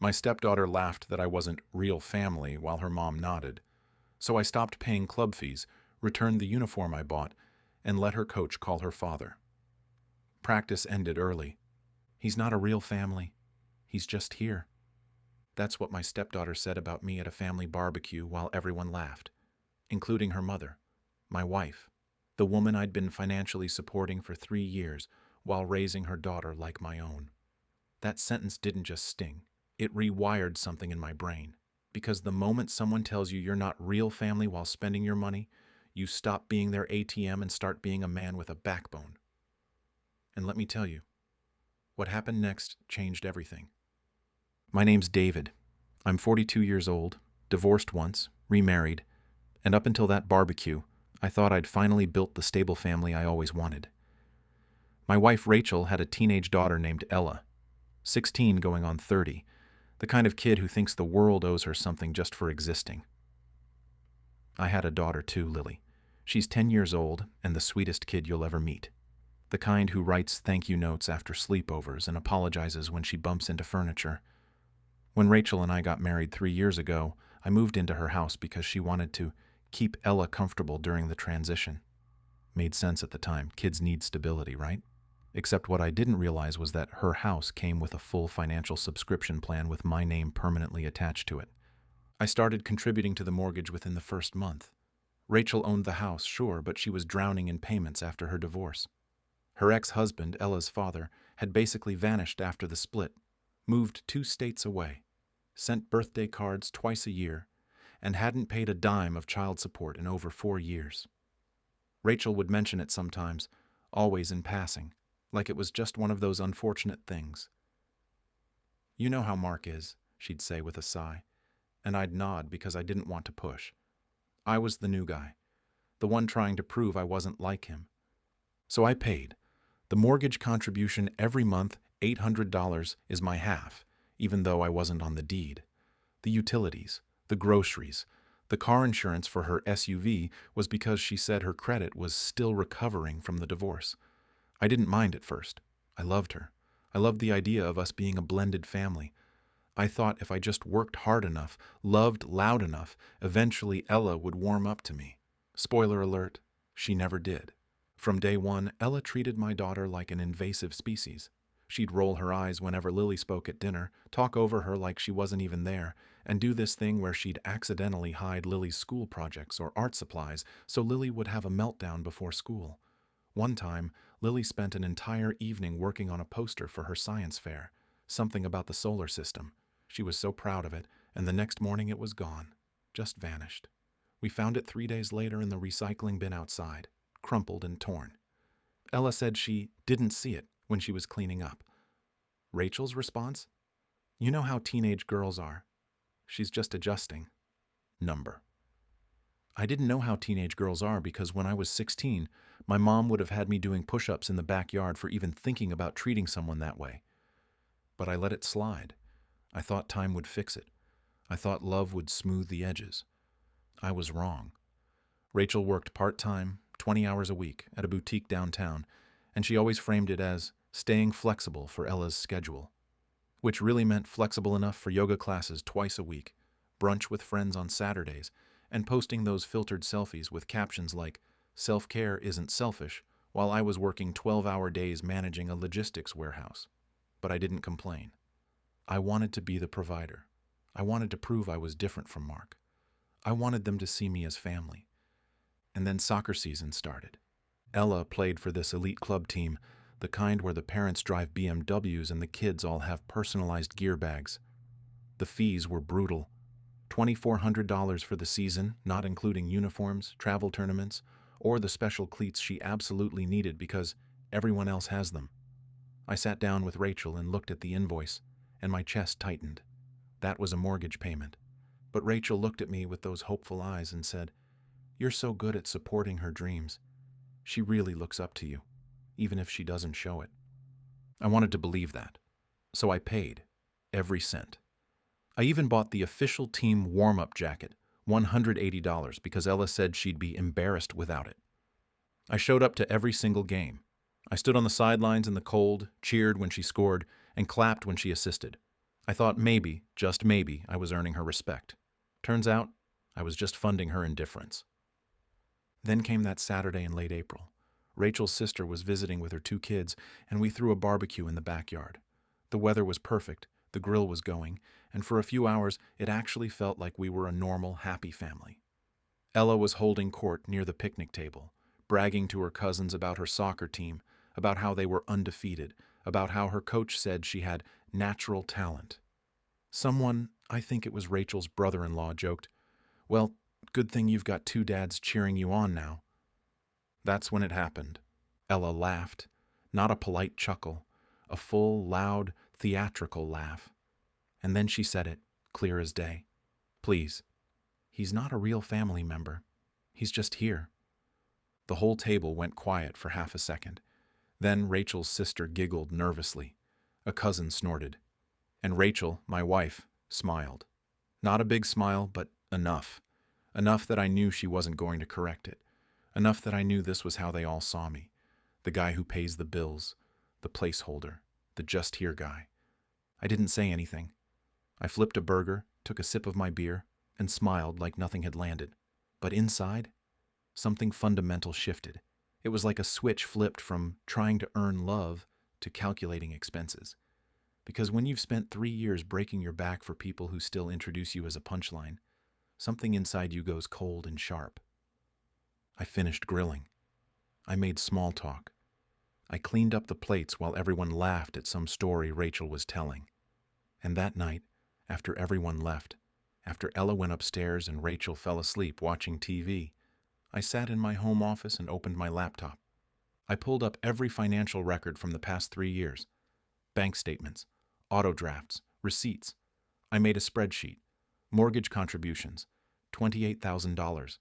My stepdaughter laughed that I wasn't real family while her mom nodded. So I stopped paying club fees, returned the uniform I bought, and let her coach call her father. Practice ended early. He's not a real family. He's just here. That's what my stepdaughter said about me at a family barbecue while everyone laughed, including her mother, my wife, the woman I'd been financially supporting for 3 years while raising her daughter like my own. That sentence didn't just sting. It rewired something in my brain. Because the moment someone tells you you're not real family while spending your money, you stop being their ATM and start being a man with a backbone. And let me tell you, what happened next changed everything. My name's David. I'm 42 years old, divorced once, remarried, and up until that barbecue, I thought I'd finally built the stable family I always wanted. My wife Rachel had a teenage daughter named Ella, 16 going on 30, the kind of kid who thinks the world owes her something just for existing. I had a daughter too, Lily. She's 10 years old and the sweetest kid you'll ever meet. The kind who writes thank you notes after sleepovers and apologizes when she bumps into furniture. When Rachel and I got married 3 years ago, I moved into her house because she wanted to keep Ella comfortable during the transition. Made sense at the time. Kids need stability, right? Except what I didn't realize was that her house came with a full financial subscription plan with my name permanently attached to it. I started contributing to the mortgage within the first month. Rachel owned the house, sure, but she was drowning in payments after her divorce. Her ex-husband, Ella's father, had basically vanished after the split, moved 2 states away, sent birthday cards twice a year, and hadn't paid a dime of child support in over 4 years. Rachel would mention it sometimes, always in passing, like it was just one of those unfortunate things. "You know how Mark is," she'd say with a sigh, and I'd nod because I didn't want to push. I was the new guy, the one trying to prove I wasn't like him. So I paid. The mortgage contribution every month, $800, is my half, even though I wasn't on the deed. The utilities, the groceries, the car insurance for her SUV was because she said her credit was still recovering from the divorce. I didn't mind at first. I loved her. I loved the idea of us being a blended family. I thought if I just worked hard enough, loved loud enough, eventually Ella would warm up to me. Spoiler alert, she never did. From day one, Ella treated my daughter like an invasive species. She'd roll her eyes whenever Lily spoke at dinner, talk over her like she wasn't even there, and do this thing where she'd accidentally hide Lily's school projects or art supplies so Lily would have a meltdown before school. One time, Lily spent an entire evening working on a poster for her science fair, something about the solar system. She was so proud of it, and the next morning it was gone, just vanished. We found it 3 days later in the recycling bin outside, crumpled and torn. Ella said she didn't see it when she was cleaning up. Rachel's response? "You know how teenage girls are. She's just adjusting." Number. I didn't know how teenage girls are because when I was 16, my mom would have had me doing push-ups in the backyard for even thinking about treating someone that way. But I let it slide. I thought time would fix it. I thought love would smooth the edges. I was wrong. Rachel worked part-time, 20 hours a week, at a boutique downtown, and she always framed it as staying flexible for Ella's schedule, which really meant flexible enough for yoga classes twice a week, brunch with friends on Saturdays, and posting those filtered selfies with captions like, "Self-care isn't selfish," while I was working 12-hour days managing a logistics warehouse. But I didn't complain. I wanted to be the provider. I wanted to prove I was different from Mark. I wanted them to see me as family. And then soccer season started. Ella played for this elite club team, the kind where the parents drive BMWs and the kids all have personalized gear bags. The fees were brutal. $2,400 for the season, not including uniforms, travel tournaments, or the special cleats she absolutely needed because everyone else has them. I sat down with Rachel and looked at the invoice, and my chest tightened. That was a mortgage payment. But Rachel looked at me with those hopeful eyes and said, "You're so good at supporting her dreams. She really looks up to you, even if she doesn't show it." I wanted to believe that, so I paid, every cent. I even bought the official team warm-up jacket, $180, because Ella said she'd be embarrassed without it. I showed up to every single game. I stood on the sidelines in the cold, cheered when she scored, and clapped when she assisted. I thought maybe, Just maybe I was earning her respect. Turns out, I was just funding her indifference. Then came that Saturday in late April. Rachel's sister was visiting with her 2 kids, and we threw a barbecue in the backyard. The weather was perfect, the grill was going, and for a few hours it actually felt like we were a normal, happy family. Ella was holding court near the picnic table, bragging to her cousins about her soccer team, about how they were undefeated, about how her coach said she had natural talent. Someone, I think it was Rachel's brother-in-law, joked, "Well, good thing you've got 2 dads cheering you on now." That's when it happened. Ella laughed, not a polite chuckle, a full, loud, theatrical laugh. And then she said it, clear as day. "Please, he's not a real family member. He's just here." The whole table went quiet for half a second. Then Rachel's sister giggled nervously. A cousin snorted. And Rachel, my wife, smiled. Not a big smile, but enough. Enough that I knew she wasn't going to correct it. Enough that I knew this was how they all saw me. The guy who pays the bills, the placeholder, the just here guy. I didn't say anything. I flipped a burger, took a sip of my beer, and smiled like nothing had landed. But inside, something fundamental shifted. It was like a switch flipped from trying to earn love to calculating expenses. Because when you've spent 3 years breaking your back for people who still introduce you as a punchline, something inside you goes cold and sharp. I finished grilling. I made small talk. I cleaned up the plates while everyone laughed at some story Rachel was telling. And that night, after everyone left, after Ella went upstairs and Rachel fell asleep watching TV, I sat in my home office and opened my laptop. I pulled up every financial record from the past 3 years. Bank statements, auto drafts, receipts. I made a spreadsheet. Mortgage contributions, $28,000.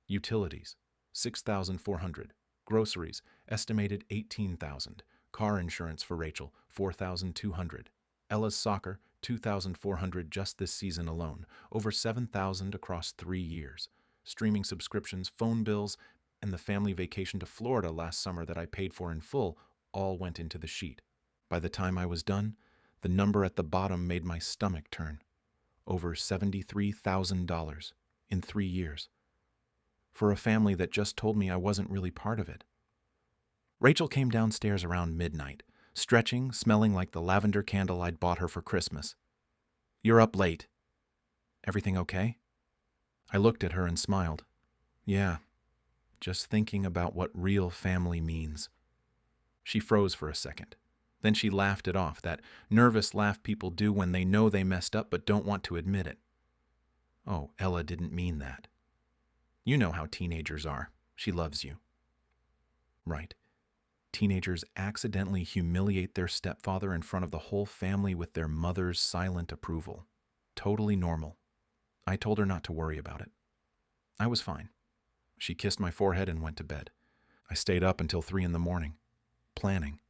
Utilities, $6,400. Groceries, estimated $18,000. Car insurance for Rachel, $4,200. Ella's soccer, $2,400 just this season alone. Over $7,000 across 3 years. Streaming subscriptions, phone bills, and the family vacation to Florida last summer that I paid for in full all went into the sheet. By the time I was done, the number at the bottom made my stomach turn. Over $73,000 in 3 years. For a family that just told me I wasn't really part of it. Rachel came downstairs around midnight, stretching, smelling like the lavender candle I'd bought her for Christmas. "You're up late. Everything okay?" I looked at her and smiled. "Yeah, just thinking about what real family means." She froze for a second. Then she laughed it off, that nervous laugh people do when they know they messed up but don't want to admit it. "Oh, Ella didn't mean that. You know how teenagers are. She loves you." Right. Teenagers accidentally humiliate their stepfather in front of the whole family with their mother's silent approval. Totally normal. I told her not to worry about it. I was fine. She kissed my forehead and went to bed. I stayed up until 3 in the morning, planning.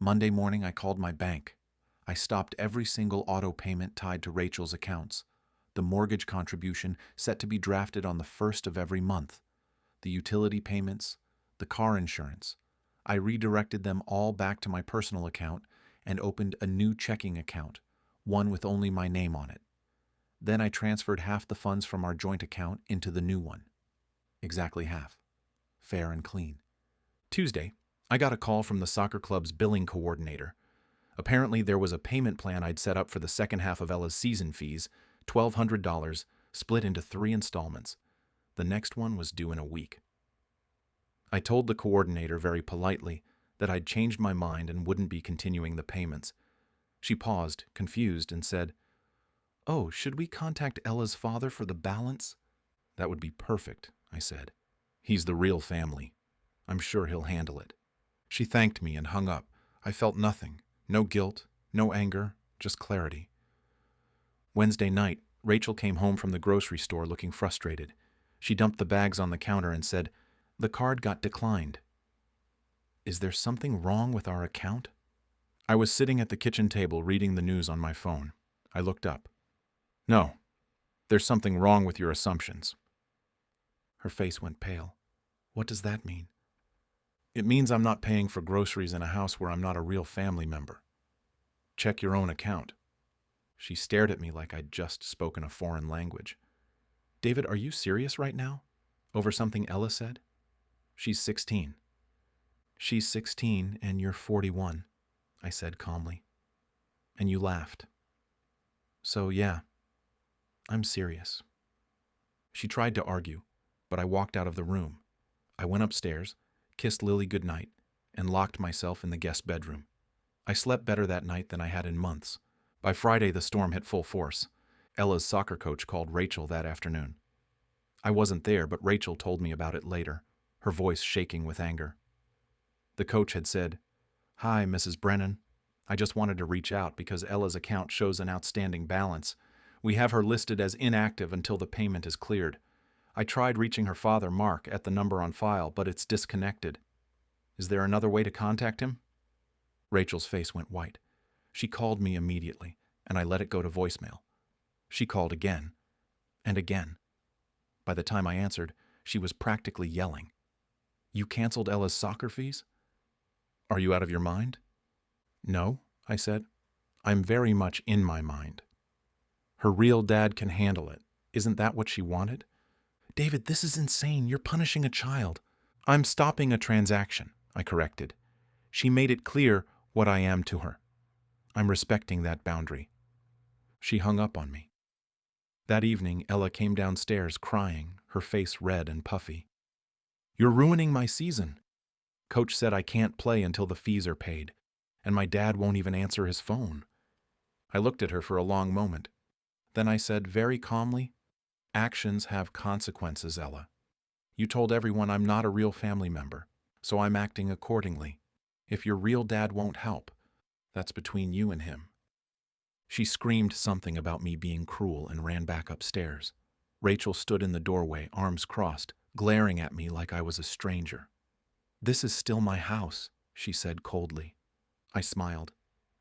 Monday morning, I called my bank. I stopped every single auto payment tied to Rachel's accounts. The mortgage contribution set to be drafted on the 1st of every month. The utility payments, the car insurance. I redirected them all back to my personal account and opened a new checking account, one with only my name on it. Then I transferred half the funds from our joint account into the new one. Exactly half. Fair and clean. Tuesday, I got a call from the soccer club's billing coordinator. Apparently there was a payment plan I'd set up for the second half of Ella's season fees, $1,200, split into 3 installments. The next one was due in a week. I told the coordinator very politely that I'd changed my mind and wouldn't be continuing the payments. She paused, confused, and said, "Oh, should we contact Ella's father for the balance?" "That would be perfect," I said. "He's the real family. I'm sure he'll handle it." She thanked me and hung up. I felt nothing. No guilt, no anger, just clarity. Wednesday night, Rachel came home from the grocery store looking frustrated. She dumped the bags on the counter and said, "The card got declined." Is there something wrong with our account? I was sitting at the kitchen table reading the news on my phone. I looked up. "No, there's something wrong with your assumptions." Her face went pale. "What does that mean?" "It means I'm not paying for groceries in a house where I'm not a real family member. Check your own account." She stared at me like I'd just spoken a foreign language. David, are you serious right now? Over something Ella said? She's 16. She's 16 and you're 41, I said calmly. And you laughed. So yeah, I'm serious. She tried to argue, but I walked out of the room. I went upstairs, kissed Lily goodnight, and locked myself in the guest bedroom. I slept better that night than I had in months. By Friday, the storm hit full force. Ella's soccer coach called Rachel that afternoon. I wasn't there, but Rachel told me about it later, her voice shaking with anger. The coach had said, "Hi, Mrs. Brennan. I just wanted to reach out because Ella's account shows an outstanding balance. We have her listed as inactive until the payment is cleared. I tried reaching her father, Mark, at the number on file, but it's disconnected. Is there another way to contact him?" Rachel's face went white. She called me immediately, and I let it go to voicemail. She called again, and again. By the time I answered, she was practically yelling. "You canceled Ella's soccer fees? Are you out of your mind?" "No," I said. "I'm very much in my mind. Her real dad can handle it. Isn't that what she wanted?" "David, this is insane. You're punishing a child." "I'm stopping a transaction," I corrected. "She made it clear what I am to her. I'm respecting that boundary." She hung up on me. That evening, Ella came downstairs crying, her face red and puffy. "You're ruining my season. Coach said I can't play until the fees are paid, and my dad won't even answer his phone." I looked at her for a long moment. Then I said very calmly, "Actions have consequences, Ella. You told everyone I'm not a real family member, so I'm acting accordingly. If your real dad won't help, that's between you and him." She screamed something about me being cruel and ran back upstairs. Rachel stood in the doorway, arms crossed, glaring at me like I was a stranger. "This is still my house," she said coldly. I smiled.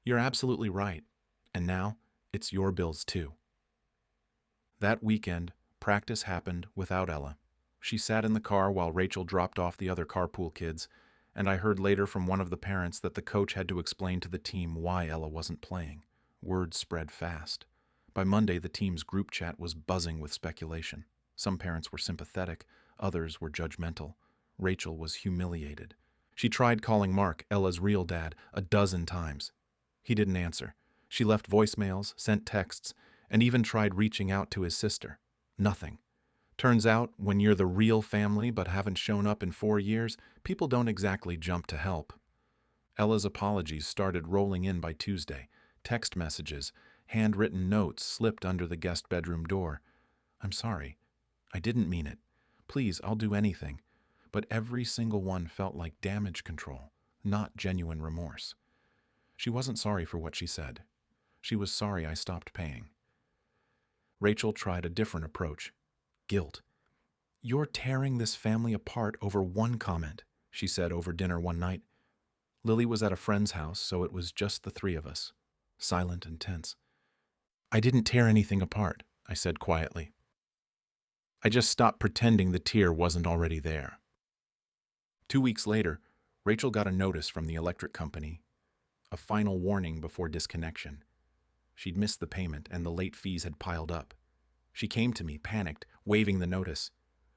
"You're absolutely right. And now, it's your bills too." That weekend, practice happened without Ella. She sat in the car while Rachel dropped off the other carpool kids, and I heard later from one of the parents that the coach had to explain to the team why Ella wasn't playing. Word spread fast. By Monday, the team's group chat was buzzing with speculation. Some parents were sympathetic, others were judgmental. Rachel was humiliated. She tried calling Mark, Ella's real dad, 12 times. He didn't answer. She left voicemails, sent texts, and even tried reaching out to his sister. Nothing. Turns out, when you're the real family but haven't shown up in 4 years, people don't exactly jump to help. Ella's apologies started rolling in by Tuesday. Text messages, handwritten notes slipped under the guest bedroom door. "I'm sorry. I didn't mean it. Please, I'll do anything." But every single one felt like damage control, not genuine remorse. She wasn't sorry for what she said. She was sorry I stopped paying. Rachel tried a different approach. Guilt. "You're tearing this family apart over one comment," she said over dinner one night. Lily was at a friend's house, so it was just the three of us, silent and tense. "I didn't tear anything apart," I said quietly. "I just stopped pretending the tear wasn't already there." 2 weeks later, Rachel got a notice from the electric company, a final warning before disconnection. She'd missed the payment, and the late fees had piled up. She came to me, panicked, waving the notice.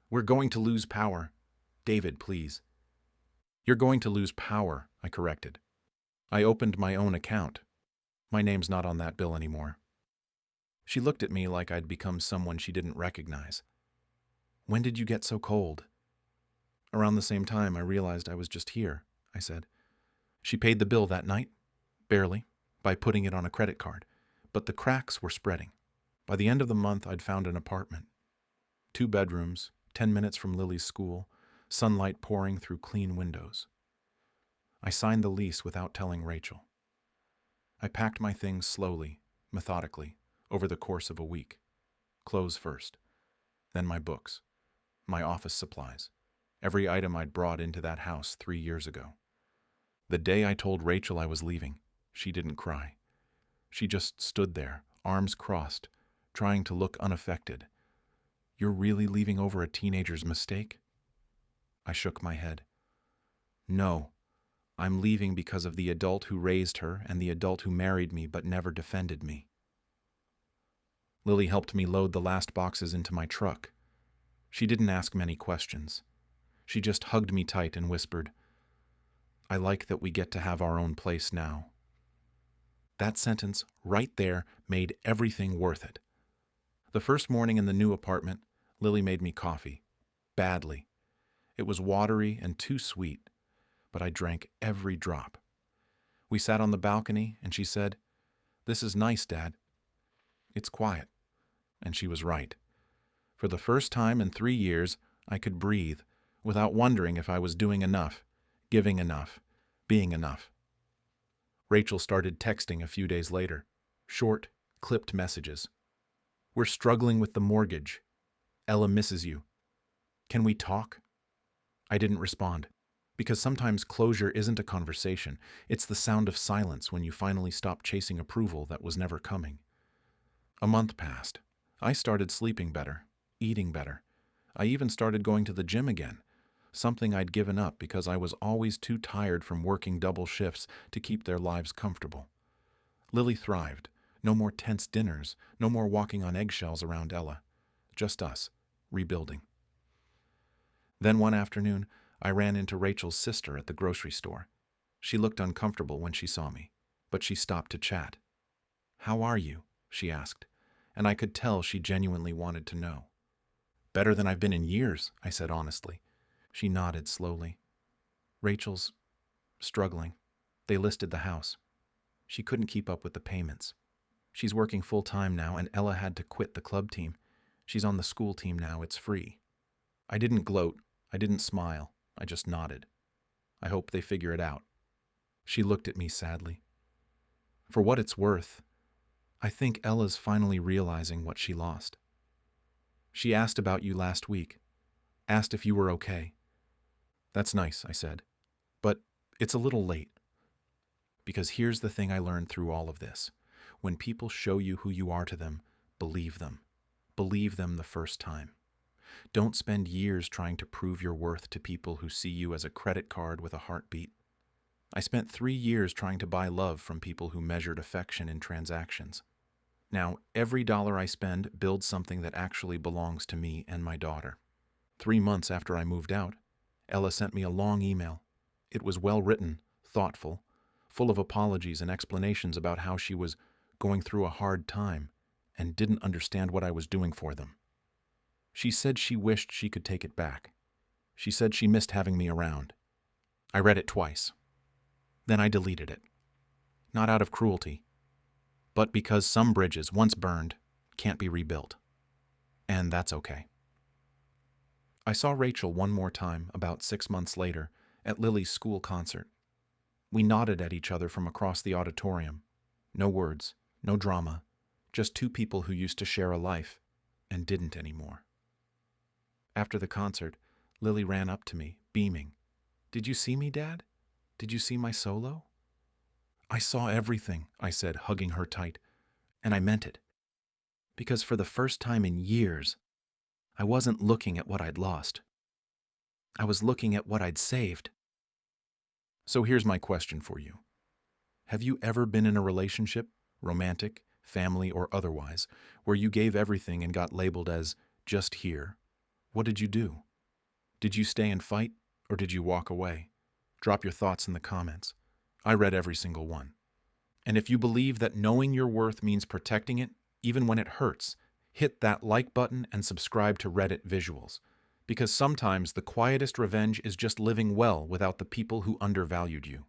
"We're going to lose power. David, please." "You're going to lose power," I corrected. "I opened my own account. My name's not on that bill anymore." She looked at me like I'd become someone she didn't recognize. "When did you get so cold?" "Around the same time I realized I was just here," I said. She paid the bill that night, barely, by putting it on a credit card, but the cracks were spreading. By the end of the month, I'd found an apartment. 2 bedrooms, 10 minutes from Lily's school, sunlight pouring through clean windows. I signed the lease without telling Rachel. I packed my things slowly, methodically, over the course of a week. Clothes first, then my books, my office supplies, every item I'd brought into that house 3 years ago. The day I told Rachel I was leaving, she didn't cry. She just stood there, arms crossed, trying to look unaffected. "You're really leaving over a teenager's mistake?" I shook my head. "No, I'm leaving because of the adult who raised her and the adult who married me but never defended me." Lily helped me load the last boxes into my truck. She didn't ask many questions. She just hugged me tight and whispered, "I like that we get to have our own place now." That sentence right there made everything worth it. The first morning in the new apartment, Lily made me coffee. Badly. It was watery and too sweet, but I drank every drop. We sat on the balcony, and she said, "This is nice, Dad. It's quiet." And she was right. For the first time in 3 years, I could breathe without wondering if I was doing enough, giving enough, being enough. Rachel started texting a few days later. Short, clipped messages. "We're struggling with the mortgage. Ella misses you. Can we talk?" I didn't respond, because sometimes closure isn't a conversation. It's the sound of silence when you finally stop chasing approval that was never coming. A month passed. I started sleeping better, eating better. I even started going to the gym again, something I'd given up because I was always too tired from working double shifts to keep their lives comfortable. Lily thrived. No more tense dinners, no more walking on eggshells around Ella. Just us, rebuilding. Then one afternoon, I ran into Rachel's sister at the grocery store. She looked uncomfortable when she saw me, but she stopped to chat. "How are you?" she asked, and I could tell she genuinely wanted to know. "Better than I've been in years," I said honestly. She nodded slowly. "Rachel's struggling. They listed the house. She couldn't keep up with the payments. She's working full-time now, and Ella had to quit the club team. She's on the school team now. It's free." I didn't gloat. I didn't smile. I just nodded. "I hope they figure it out." She looked at me sadly. "For what it's worth, I think Ella's finally realizing what she lost. She asked about you last week. Asked if you were okay." "That's nice," I said. "But it's a little late." Because here's the thing I learned through all of this. When people show you who you are to them, believe them. Believe them the first time. Don't spend years trying to prove your worth to people who see you as a credit card with a heartbeat. I spent 3 years trying to buy love from people who measured affection in transactions. Now, every dollar I spend builds something that actually belongs to me and my daughter. 3 months after I moved out, Ella sent me a long email. It was well written, thoughtful, full of apologies and explanations about how she was going through a hard time and didn't understand what I was doing for them. She said she wished she could take it back. She said she missed having me around. I read it twice. Then I deleted it. Not out of cruelty, but because some bridges, once burned, can't be rebuilt. And that's okay. I saw Rachel one more time about 6 months later at Lily's school concert. We nodded at each other from across the auditorium. No words, no drama, just two people who used to share a life and didn't anymore. After the concert, Lily ran up to me, beaming. "Did you see me, Dad? Did you see my solo?" "I saw everything," I said, hugging her tight. And I meant it. Because for the first time in years, I wasn't looking at what I'd lost. I was looking at what I'd saved. So here's my question for you. Have you ever been in a relationship, romantic, family, or otherwise, where you gave everything and got labeled as just here? What did you do? Did you stay and fight, or did you walk away? Drop your thoughts in the comments. I read every single one. And if you believe that knowing your worth means protecting it, even when it hurts, hit that like button and subscribe to Reddit Visuals. Because sometimes the quietest revenge is just living well without the people who undervalued you.